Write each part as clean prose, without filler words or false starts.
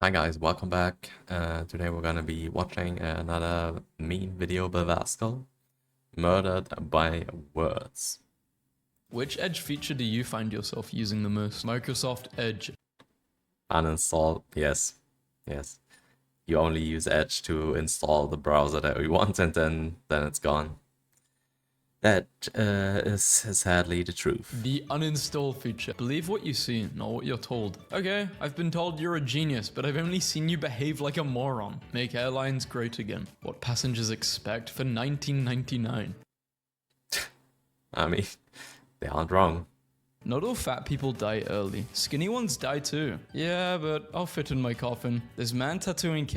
Hi guys, welcome back. Today we're gonna be watching another meme video by Vascal, Murdered by Words. Which Edge feature do you find yourself using the most? Microsoft Edge. Uninstall, yes, yes. You only use Edge to install the browser that we want and then it's gone. That is sadly the truth. The uninstall feature. Believe what you see, not what you're told. Okay, I've been told you're a genius, but I've only seen you behave like a moron. Make airlines great again. What passengers expect for 1999. I mean, they aren't wrong. Not all fat people die early. Skinny ones die too. Yeah, but I'll fit in my coffin. This man tattooing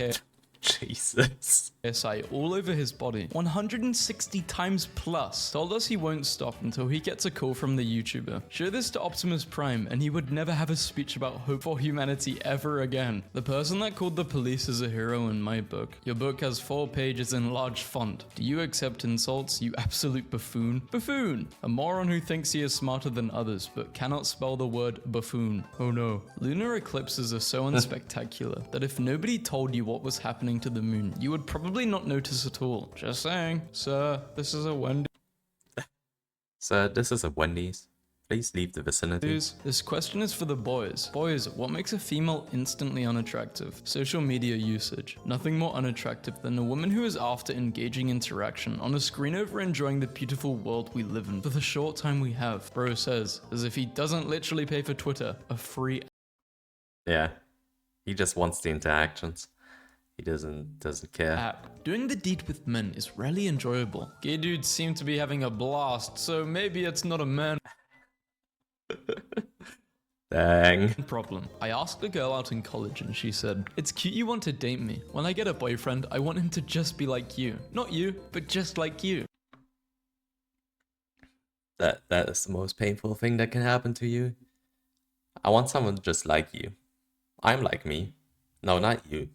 Jesus. KSI all over his body. 160 times plus. Told us he won't stop until he gets a call from the YouTuber. Show this to Optimus Prime and he would never have a speech about hope for humanity ever again. The person that called the police is a hero in my book. Your book has 4 pages in large font. Do you accept insults, you absolute buffoon? Buffoon! A moron who thinks he is smarter than others but cannot spell the word buffoon. Oh no. Lunar eclipses are so unspectacular that if nobody told you what was happening to the moon, you would probably not notice at all. Just saying. Sir, this is a Wendy's. Sir, this is a Wendy's. Please leave the vicinity. This question is for the boys. Boys, what makes a female instantly unattractive? Social media usage. Nothing more unattractive than a woman who is after engaging interaction on a screen over enjoying the beautiful world we live in for the short time we have. Bro says, as if he doesn't literally pay for Twitter, a free Yeah, he just wants the interactions. He doesn't care. app. Doing the deed with men is rarely enjoyable. Gay dudes seem to be having a blast, so maybe it's not a man Dang. problem. I asked a girl out in college and she said, "It's cute you want to date me. When I get a boyfriend, I want him to just be like you. Not you, but just like you." That is the most painful thing that can happen to you. I want someone just like you. I'm like me. No, not you.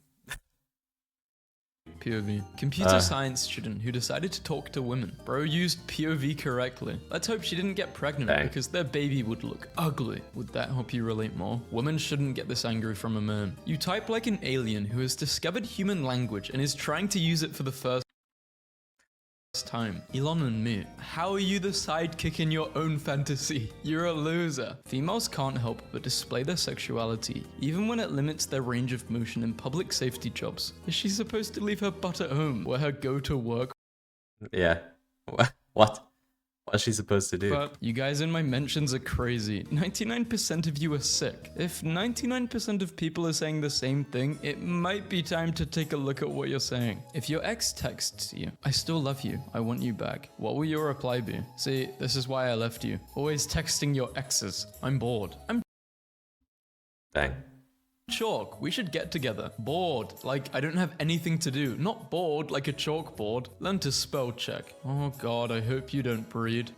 POV. Computer science student who decided to talk to women. Bro used POV correctly. Let's hope she didn't get pregnant Dang. because their baby would look ugly. Would that help you relate more? Women shouldn't get this angry from a man. You type like an alien who has discovered human language and is trying to use it for the first time. Elon and me. How are you the sidekick in your own fantasy? You're a loser. Females can't help but display their sexuality, even when it limits their range of motion in public safety jobs. Is she supposed to leave her butt at home, where her go-to work? Yeah. What? What's she supposed to do? But you guys in my mentions are crazy. 99% of you are sick. If 99% of people are saying the same thing, it might be time to take a look at what you're saying. If your ex texts you, "I still love you, I want you back," what will your reply be? See, this is why I left you. Always texting your exes. I'm bored. I'm Dang. chalk. We should get together. Bored. Like I don't have anything to do. Not bored like a chalkboard. Learn to spell check. Oh god, I hope you don't breed.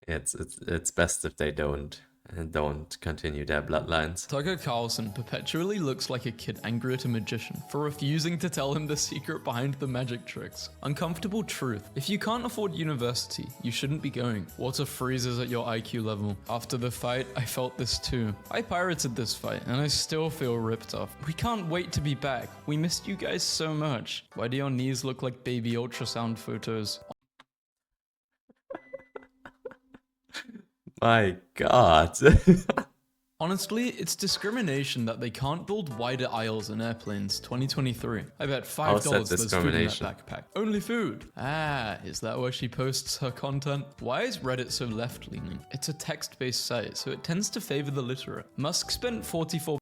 It's best if they don't continue their bloodlines. Tucker Carlson perpetually looks like a kid angry at a magician for refusing to tell him the secret behind the magic tricks. Uncomfortable truth. If you can't afford university, you shouldn't be going. Water freezes at your IQ level. After the fight, I felt this too. I pirated this fight, and I still feel ripped off. We can't wait to be back. We missed you guys so much. Why do your knees look like baby ultrasound photos? My god. Honestly, it's discrimination that they can't build wider aisles in airplanes 2023. I bet $5 How's that there's food in that discrimination? backpack. Only food. Ah, is that where she posts her content? Why is Reddit so left-leaning? It's a text-based site, so it tends to favor the literate. Musk spent 44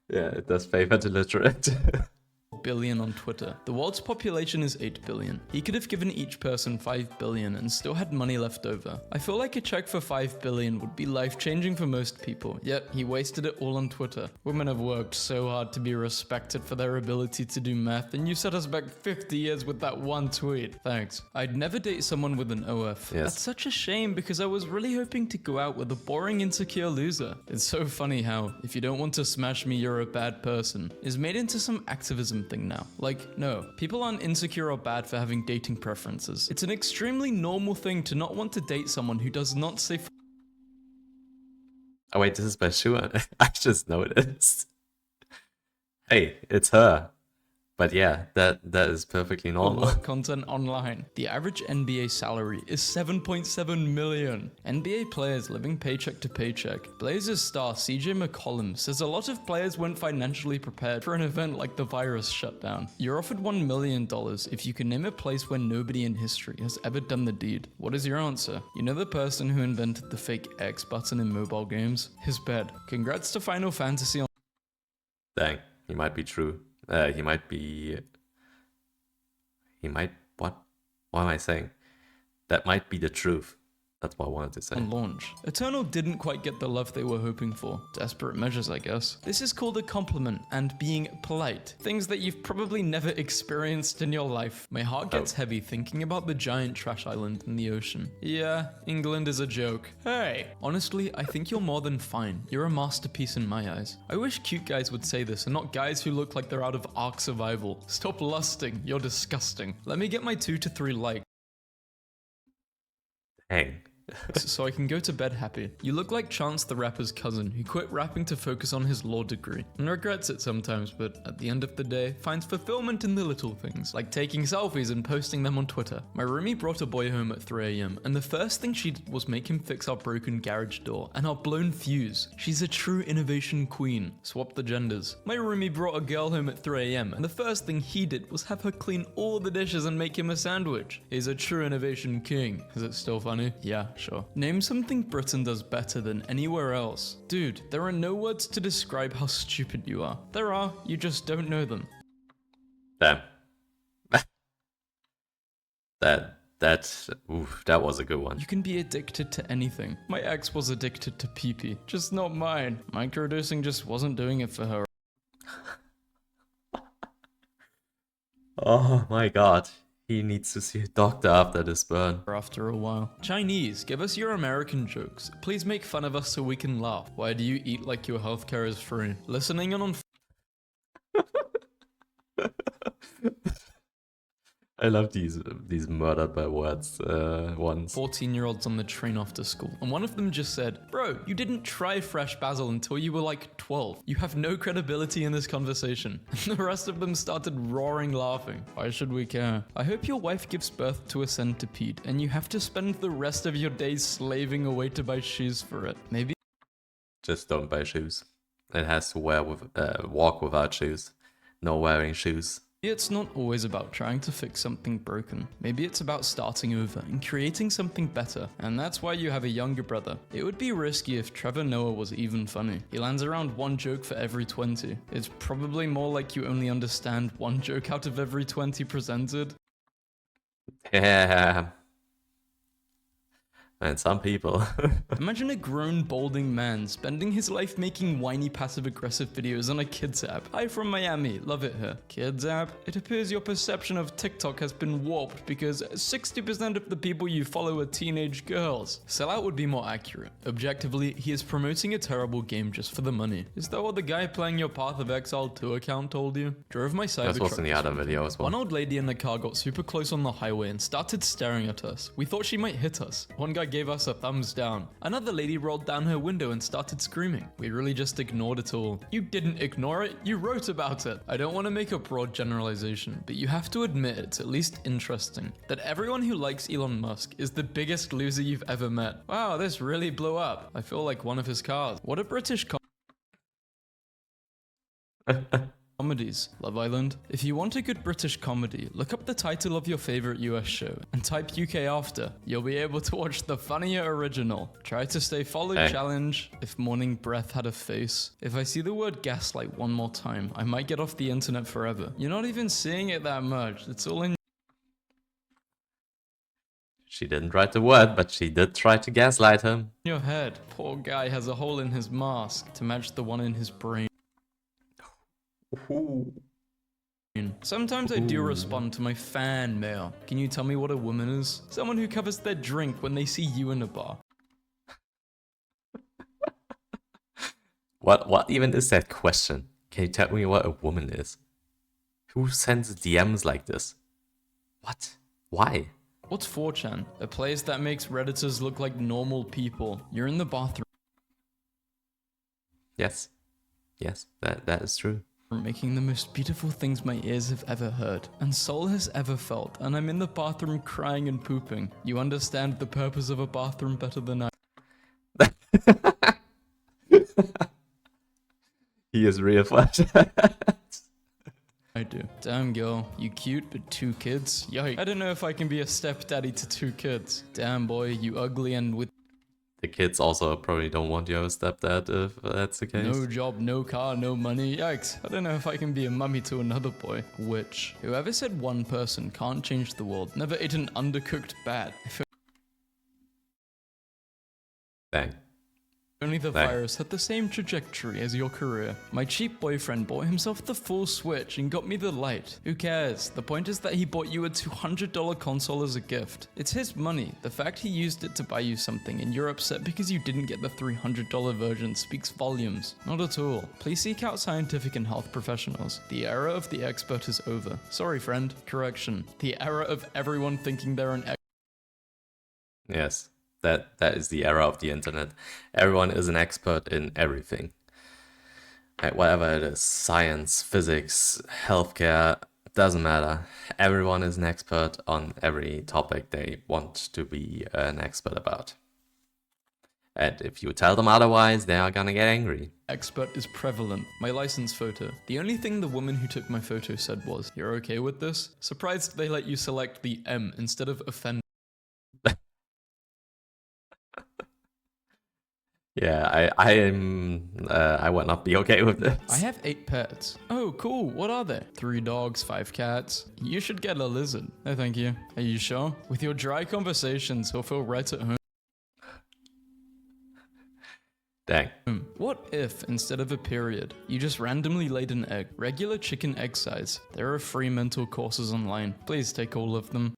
Yeah, it does favor the literate. billion on Twitter. The world's population is 8 billion. He could have given each person 5 billion and still had money left over. I feel like a check for 5 billion would be life-changing for most people, yet he wasted it all on Twitter. Women have worked so hard to be respected for their ability to do math, and you set us back 50 years with that one tweet. Thanks. I'd never date someone with an OF. Yes. That's such a shame because I was really hoping to go out with a boring, insecure loser. It's so funny how, if you don't want to smash me, you're a bad person, is made into some activism thing now. Like, no, people aren't insecure or bad for having dating preferences. It's an extremely normal thing to not want to date someone who does not say Oh wait, this is by Shuan. I just noticed. Hey, it's her. But yeah, that is perfectly normal. work content online. The average NBA salary is 7.7 million. NBA players living paycheck to paycheck. Blazers star CJ McCollum says a lot of players weren't financially prepared for an event like the virus shutdown. You're offered $1 million if you can name a place where nobody in history has ever done the deed. What is your answer? You know the person who invented the fake X button in mobile games? His bed. Congrats to Final Fantasy on Dang, he might be true. He might, what? What am I saying? That might be the truth. That's what I wanted to say. on launch. Eternal didn't quite get the love they were hoping for. Desperate measures, I guess. This is called a compliment and being polite. Things that you've probably never experienced in your life. My heart gets heavy thinking about the giant trash island in the ocean. Yeah, England is a joke. Hey! Honestly, I think you're more than fine. You're a masterpiece in my eyes. I wish cute guys would say this and not guys who look like they're out of Ark Survival. Stop lusting, you're disgusting. Let me get my 2 to 3 likes. Dang. So I can go to bed happy. You look like Chance the Rapper's cousin who quit rapping to focus on his law degree and regrets it sometimes, but at the end of the day finds fulfillment in the little things, like taking selfies and posting them on Twitter. My roomie brought a boy home at 3 AM and the first thing she did was make him fix our broken garage door and our blown fuse. She's a true innovation queen. Swap the genders. My roomie brought a girl home at 3 AM and the first thing he did was have her clean all the dishes and make him a sandwich. He's a true innovation king. Is it still funny? Yeah, sure. Name something Britain does better than anywhere else. Dude, there are no words to describe how stupid you are. There are, you just don't know them. Damn. that was a good one. You can be addicted to anything. My ex was addicted to pee-pee, just not mine. Microdosing just wasn't doing it for her. Oh my god. He needs to see a doctor after this burn. After a while. Chinese, give us your American jokes. Please make fun of us so we can laugh. Why do you eat like your healthcare is free? Listening on I love these murdered by words ones. 14-year-olds on the train after school, and one of them just said, "Bro, you didn't try fresh basil until you were like 12. You have no credibility in this conversation." And the rest of them started roaring laughing. Why should we care? I hope your wife gives birth to a centipede, and you have to spend the rest of your days slaving away to buy shoes for it. Maybe Just don't buy shoes. It has to walk without shoes. No wearing shoes. it's not always about trying to fix something broken. Maybe it's about starting over and creating something better. And that's why you have a younger brother. It would be risky if Trevor Noah was even funny. He lands around one joke for every 20. It's probably more like you only understand one joke out of every 20 presented. Yeah. And some people. Imagine a grown, balding man spending his life making whiny passive-aggressive videos on a kids app. Hi from Miami, love it here. Kids app? It appears your perception of TikTok has been warped because 60% of the people you follow are teenage girls. Sellout would be more accurate. Objectively, he is promoting a terrible game just for the money. Is that what the guy playing your Path of Exile 2 account told you? Drove my Cybertruck. That's what's in the other video as well. One old lady in the car got super close on the highway and started staring at us. We thought she might hit us. One guy gave us a thumbs down. Another lady rolled down her window and started screaming. We really just ignored it all. You didn't ignore it, you wrote about it. I don't want to make a broad generalization, but you have to admit it's at least interesting that everyone who likes Elon Musk is the biggest loser you've ever met. Wow, this really blew up. I feel like one of his cars. What a British comedies. Love Island. If you want a good British comedy, look up the title of your favorite US show and type UK after. You'll be able to watch the funnier original. Try to stay followed challenge. If Morning Breath had a face. If I see the word gaslight one more time, I might get off the internet forever. You're not even seeing it that much. It's all in She didn't write the word, but she did try to gaslight him. your head. Poor guy has a hole in his mask to match the one in his brain. Ooh. Sometimes I do respond to my fan mail. Can you tell me what a woman is? Someone who covers their drink when they see you in a bar. What even is that question? Can you tell me what a woman is? Who sends DMs like this? What? Why? What's 4chan? A place that makes Redditors look like normal people. You're in the bathroom. Yes. Yes, that is true. Making the most beautiful things my ears have ever heard, and soul has ever felt, and I'm in the bathroom crying and pooping. You understand the purpose of a bathroom better than I. He is real flash. I do. Damn girl, you cute but 2 kids? Yikes. I don't know if I can be a stepdaddy to 2 kids. Damn boy, you ugly and with The kids also probably don't want you as stepdad if that's the case. no job, no car, no money. Yikes. I don't know if I can be a mummy to another boy. Which, whoever said one person can't change the world never ate an undercooked bat. If Dang. only the Right. virus had the same trajectory as your career. My cheap boyfriend bought himself the full Switch and got me the Lite. Who cares? The point is that he bought you a $200 console as a gift. It's his money. The fact he used it to buy you something and you're upset because you didn't get the $300 version speaks volumes. Not at all. Please seek out scientific and health professionals. The era of the expert is over. Sorry friend. Correction. The era of everyone thinking they're an Yes. That is the era of the internet. Everyone is an expert in everything. Like, whatever it is, science, physics, healthcare, doesn't matter. Everyone is an expert on every topic they want to be an expert about. And if you tell them otherwise, they are gonna get angry. expert is prevalent. My license photo. The only thing the woman who took my photo said was, "You're okay with this?" Surprised they let you select the M instead of offend. Yeah, I would not be okay with this. I have 8 pets. Oh, cool. What are they? 3 dogs, 5 cats. You should get a lizard. No, thank you. Are you sure? With your dry conversations, he'll feel right at home. Dang. What if, instead of a period, you just randomly laid an egg? Regular chicken egg size. There are free mental courses online. Please take all of them.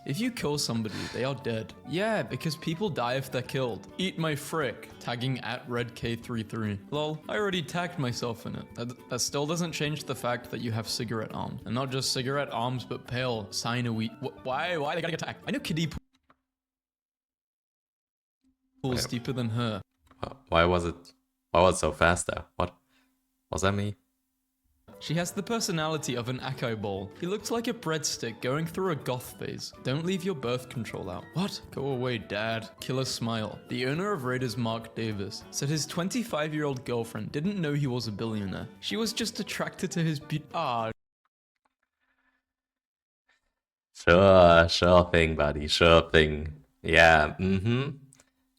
If you kill somebody, they are dead. Yeah, because people die if they're killed. Eat my frick. Tagging at RedK33. Lol, I already tagged myself in it. That still doesn't change the fact that you have cigarette arms. And not just cigarette arms, but pale, sinewy. Why they gotta get tagged? I know kiddie pools deeper than her. Why was it so fast there? What was that me? She has the personality of an acai bowl. He looks like a breadstick going through a goth phase. Don't leave your birth control out. What? Go away, dad. Killer smile. The owner of Raiders, Mark Davis, said his 25-year-old girlfriend didn't know he was a billionaire. She was just attracted to his Sure thing, buddy. Sure thing. Yeah,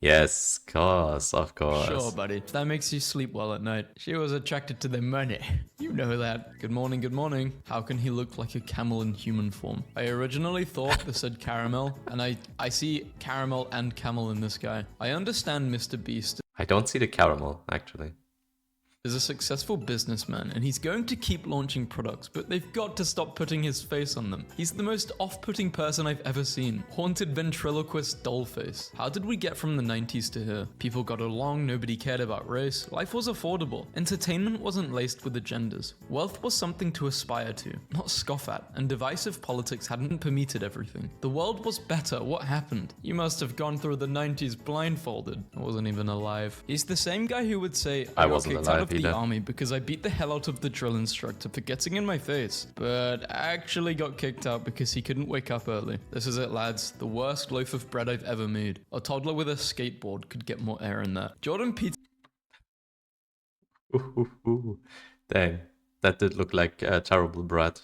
Yes, of course. Sure, buddy. If that makes you sleep well at night. She was attracted to the money. You know that. Good morning, good morning. How can he look like a camel in human form? I originally thought this said caramel, and I see caramel and camel in this guy. I understand Mr. Beast I don't see the caramel, actually. is a successful businessman and he's going to keep launching products, but they've got to stop putting his face on them. He's the most off-putting person I've ever seen. Haunted ventriloquist dollface. How did we get from the 90s to here? People got along, nobody cared about race, life was affordable, entertainment wasn't laced with agendas, wealth was something to aspire to, not scoff at, and divisive politics hadn't permeated everything. The world was better, what happened? You must have gone through the 90s blindfolded. I wasn't even alive. He's the same guy who would say, I got wasn't kicked alive out of the either. army because I beat the hell out of the drill instructor for getting in my face, but actually got kicked out because he couldn't wake up early. This is it, lads. The worst loaf of bread I've ever made. A toddler with a skateboard could get more air in that. Jordan Peterson. Ooh. Dang, that did look like a terrible bread.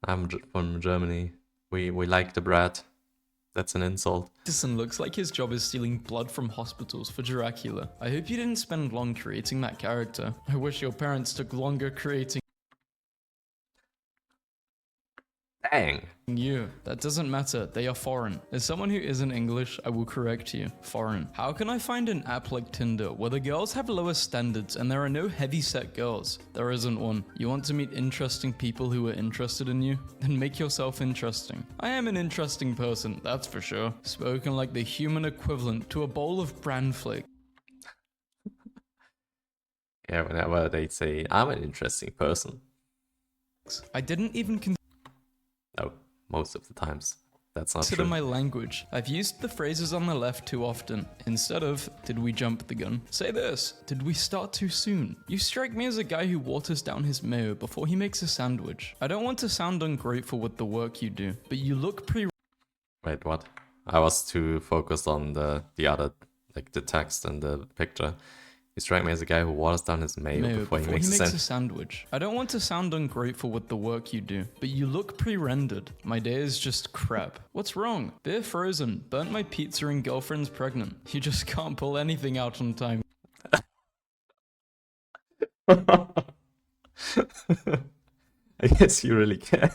I'm from Germany. We like the bread. That's an insult. Peterson looks like his job is stealing blood from hospitals for Dracula. I hope you didn't spend long creating that character. I wish your parents took longer creating Dang. you. That doesn't matter. They are foreign. As someone who isn't English, I will correct you. Foreign. How can I find an app like Tinder where the girls have lower standards and there are no heavy-set girls? There isn't one. You want to meet interesting people who are interested in you? Then make yourself interesting. I am an interesting person, that's for sure. Spoken like the human equivalent to a bowl of bran flake. Yeah, whenever they say, I'm an interesting person. I didn't even No, most of the times. That's not Consider true. my language. I've used the phrases on the left too often. Instead of, did we jump the gun? Say this, did we start too soon? You strike me as a guy who waters down his mayo before he makes a sandwich. I don't want to sound ungrateful with the work you do, but you look Wait, what? I was too focused on the other, like the text and the picture. You strike me as a guy who waters down his mayo before he makes a sandwich. I don't want to sound ungrateful with the work you do, but you look pre-rendered. My day is just crap. What's wrong? Beer frozen, burnt my pizza and girlfriend's pregnant. You just can't pull anything out on time. I guess you really can't.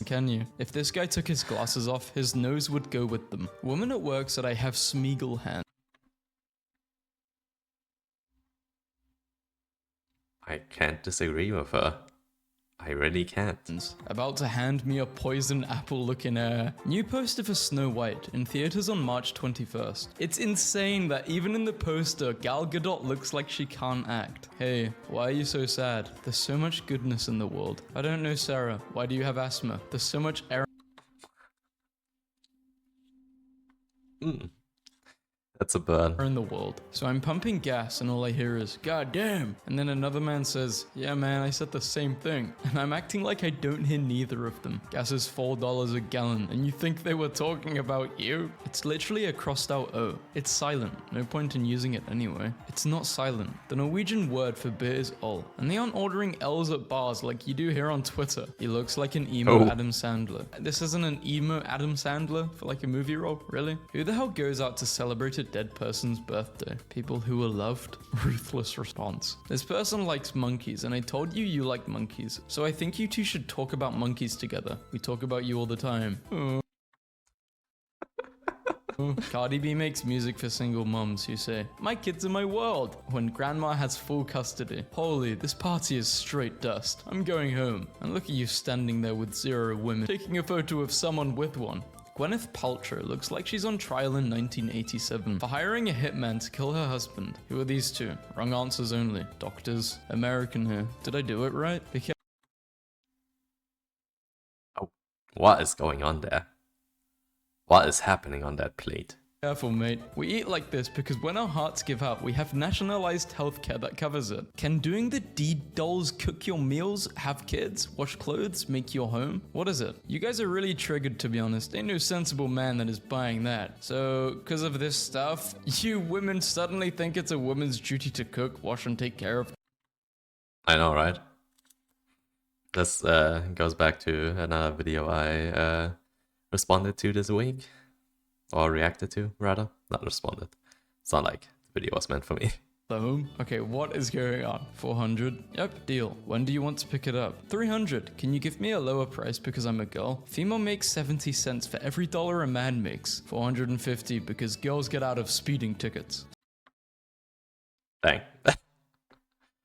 Can you? If this guy took his glasses off, his nose would go with them. Woman at work said I have Smeagol hands. I can't disagree with her. I really can't. About to hand me a poison apple looking new poster for Snow White in theaters on March 21st. It's insane that even in the poster, Gal Gadot looks like she can't act. Hey, why are you so sad? There's so much goodness in the world. I don't know, Sarah. Why do you have asthma? There's so much air That's a burn. in the world. So I'm pumping gas and all I hear is, God damn. And then another man says, yeah man, I said the same thing. And I'm acting like I don't hear neither of them. Gas is $4 a gallon and you think they were talking about you? It's literally a crossed out O. It's silent. No point in using it anyway. It's not silent. The Norwegian word for beer is ol. And they aren't ordering L's at bars like you do here on Twitter. He looks like an emo Adam Sandler. This isn't an emo Adam Sandler for like a movie role, really? Who the hell goes out to celebrate a dead person's birthday? People who were loved? Ruthless response. This person likes monkeys, and I told you you like monkeys, so I think you two should talk about monkeys together. We talk about you all the time. Cardi B makes music for single moms who say, my kids are my world, when grandma has full custody. Holy, this party is straight dust. I'm going home. And look at you standing there with 0 women, taking a photo of someone with one. Gwyneth Paltrow looks like she's on trial in 1987 for hiring a hitman to kill her husband. Who are these two? Wrong answers only. Doctors. American here. Did I do it right? Oh, what is going on there? What is happening on that plate? Careful, mate. We eat like this because when our hearts give out, we have nationalized healthcare that covers it. Can doing the deed dolls cook your meals, have kids, wash clothes, make your home? What is it? You guys are really triggered, to be honest. Ain't no sensible man that is buying that. So, because of this stuff, you women suddenly think it's a woman's duty to cook, wash, and take care of. I know, right? This goes back to another video I responded to this week. Or reacted to, rather. Not responded. It's not like the video was meant for me. The home? Okay, what is going on? 400? Yep, deal. When do you want to pick it up? 300. Can you give me a lower price because I'm a girl? Female makes 70 cents for every dollar a man makes. 450 because girls get out of speeding tickets. Dang.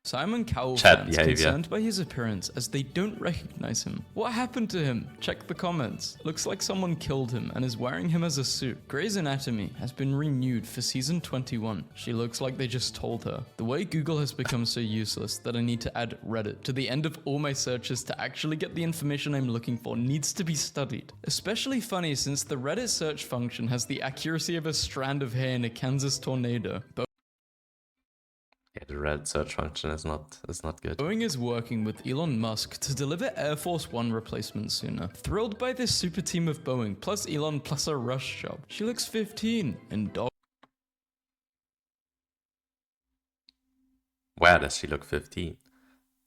Simon Cowell Chat fans behavior. concerned by his appearance as they don't recognize him. What happened to him? Check the comments. Looks like someone killed him and is wearing him as a suit. Grey's Anatomy has been renewed for season 21. She looks like they just told her. The way Google has become so useless that I need to add Reddit to the end of all my searches to actually get the information I'm looking for needs to be studied. Especially funny since the Reddit search function has the accuracy of a strand of hair in a Kansas tornado. Yeah, the red search function is not good. Boeing is working with Elon Musk to deliver Air Force One replacements sooner. Thrilled by this super team of Boeing, plus Elon, plus a rush job. She looks 15 and dog. Where does she look 15?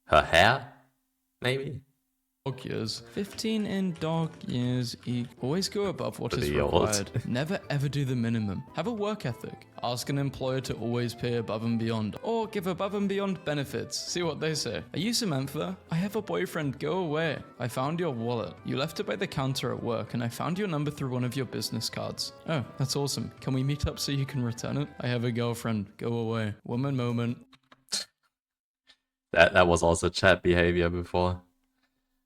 Her hair? Maybe? Dog years. 15 in dog years. Always go above what is Pretty old. required. Never ever do the minimum. Have a work ethic. Ask an employer to always pay above and beyond. Or give above and beyond benefits. See what they say. Are you Samantha? I have a boyfriend. Go away. I found your wallet. You left it by the counter at work and I found your number through one of your business cards. Oh, that's awesome. Can we meet up so you can return it? I have a girlfriend. Go away. Woman moment. That was also chat behavior before.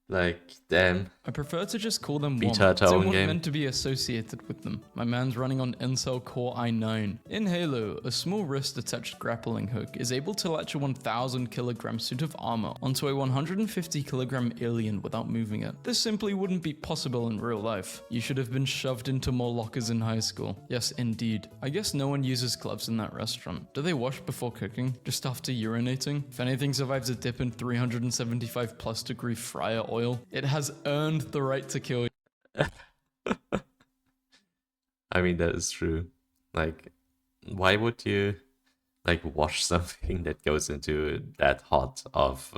Like, damn. I prefer to just call them Feature WOM. to own Someone game. meant to be associated with them. My man's running on Intel Core i9. In Halo, a small wrist-attached grappling hook is able to latch a 1000 kilogram suit of armor onto a 150 kilogram alien without moving it. This simply wouldn't be possible in real life. You should have been shoved into more lockers in high school. Yes, indeed. I guess no one uses gloves in that restaurant. Do they wash before cooking? Just after urinating? If anything survives a dip in 375 plus degree fryer oil, it has earned the right to kill you. I mean, that is true. Like, why would you like wash something that goes into that hot of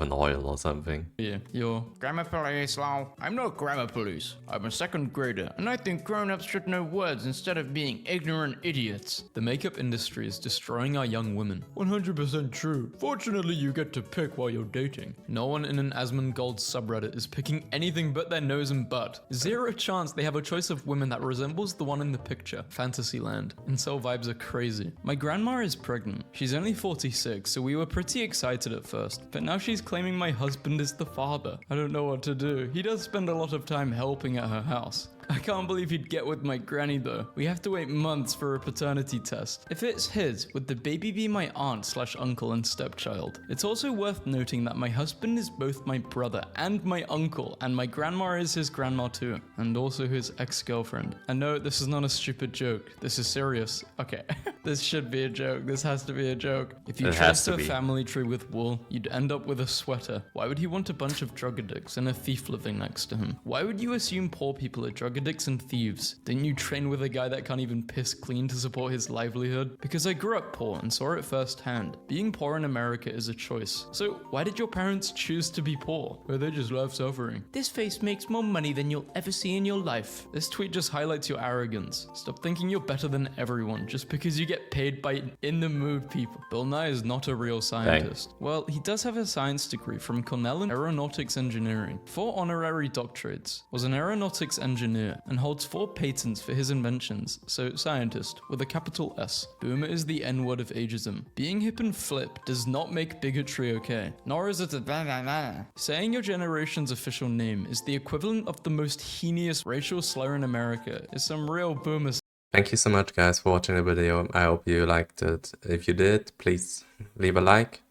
an oil or something? Yeah, you're grammar police, lol. I'm not grammar police. I'm a second grader, and I think grown-ups should know words instead of being ignorant idiots. The makeup industry is destroying our young women. 100% true. Fortunately, you get to pick while you're dating. No one in an Asmongold subreddit is picking anything but their nose and butt. Zero chance they have a choice of women that resembles the one in the picture. Fantasyland. Incel vibes are crazy. My grandma is pregnant. She's only 46, so we were pretty excited at first, but now she's claiming my husband is the father. I don't know what to do. He does spend a lot of time helping at her house. I can't believe he'd get with my granny though. We have to wait months for a paternity test. If it's his, would the baby be my aunt/uncle and stepchild? It's also worth noting that my husband is both my brother and my uncle, and my grandma is his grandma too, and also his ex-girlfriend. And no, this is not a stupid joke. This is serious. Okay, this should be a joke. This has to be a joke. If you traced a family tree with wool, you'd end up with a sweater. Why would he want a bunch of drug addicts and a thief living next to him? Why would you assume poor people are drug addicts and thieves? Didn't you train with a guy that can't even piss clean to support his livelihood? Because I grew up poor and saw it firsthand. Being poor in America is a choice. So why did your parents choose to be poor? Or they just love suffering. This face makes more money than you'll ever see in your life. This tweet just highlights your arrogance. Stop thinking you're better than everyone just because you get paid by in the mood people. Bill Nye is not a real scientist. Well, he does have a science degree from Cornell in aeronautics engineering, 4 honorary doctorates, was an aeronautics engineer, and holds 4 patents for his inventions, so scientist with a capital S. Boomer is the N-word of ageism. Being hip and flip does not make bigotry okay, nor is it a blah blah blah. Saying your generation's official name is the equivalent of the most heinous racial slur in America is some real boomer. Thank you so much guys for watching the video. I hope you liked it. If you did, please leave a like,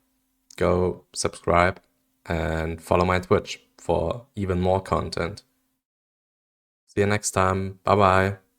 go subscribe, and follow my Twitch for even more content. See you next time. Bye bye.